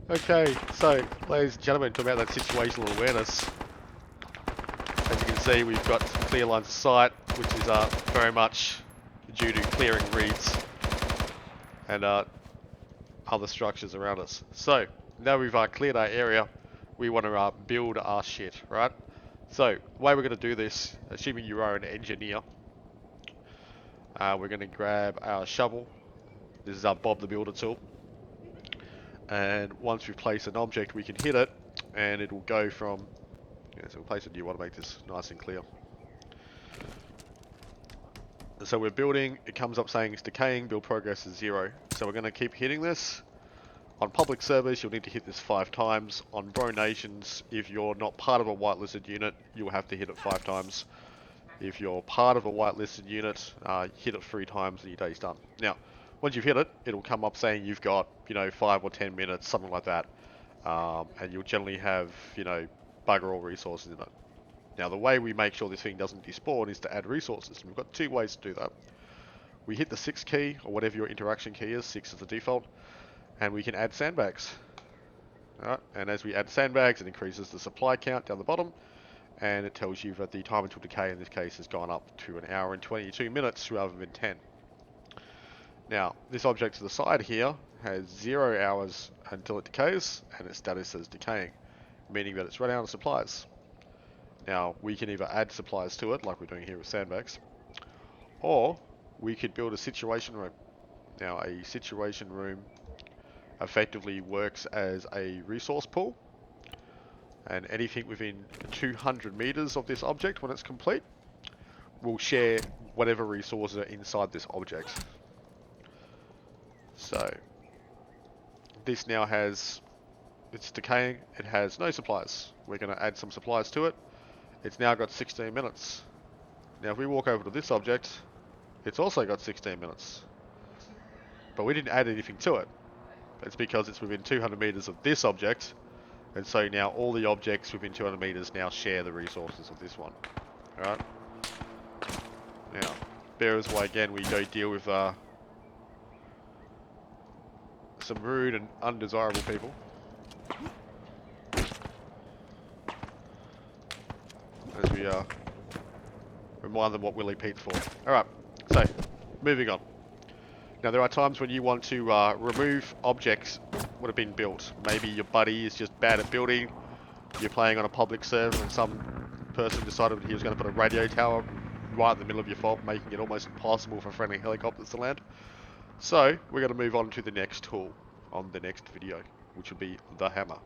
Okay, so, ladies and gentlemen, talk about that situational awareness. As you can see, we've got some clear lines of sight, which is very much due to clearing reeds and other structures around us. So, now we've cleared our area, we want to build our shit, right? So, the way we're going to do this, assuming you are an engineer, we're going to grab our shovel. This is our Bob the Builder tool. And once we've placed an object, we can hit it, and it will go from... Yeah, so we'll place it, you want to make this nice and clear. So we're building, it comes up saying it's decaying, build progress is 0. So we're going to keep hitting this. On public servers, you'll need to hit this 5 times. On Bro Nations, if you're not part of a whitelisted unit, you'll have to hit it 5 times. If you're part of a whitelisted unit, hit it 3 times and your day's done. Now, once you've hit it, it'll come up saying you've got, 5 or 10 minutes, something like that. And you'll generally have, bugger all resources in it. Now, the way we make sure this thing doesn't despawn is to add resources. And we've got 2 ways to do that. We hit the 6 key, or whatever your interaction key is, 6 is the default, and we can add sandbags. Alright, and as we add sandbags, it increases the supply count down the bottom, and it tells you that the time until decay in this case has gone up to 1 hour and 22 minutes rather than 10. Now, this object to the side here has 0 hours until it decays, and its status says decaying, meaning that it's run out of supplies. Now, we can either add supplies to it, like we're doing here with sandbags, or we could build a situation room. Now, a situation room effectively works as a resource pool, and anything within 200 meters of this object when it's complete will share whatever resources are inside this object. So, this now has, it's decaying, it has no supplies. We're going to add some supplies to it. It's now got 16 minutes. Now if we walk over to this object, it's also got 16 minutes. But we didn't add anything to it. It's because it's within 200 meters of this object, and so now all the objects within 200 meters now share the resources of this one. Alright? Now, there is why again we go deal with some rude and undesirable people. As we remind them what Willie Pete's for. Alright, so, moving on. Now there are times when you want to remove objects that have been built. Maybe your buddy is just bad at building, you're playing on a public server and some person decided he was going to put a radio tower right in the middle of your fob, making it almost impossible for friendly helicopters to land. So, we're going to move on to the next tool on the next video, which will be the hammer.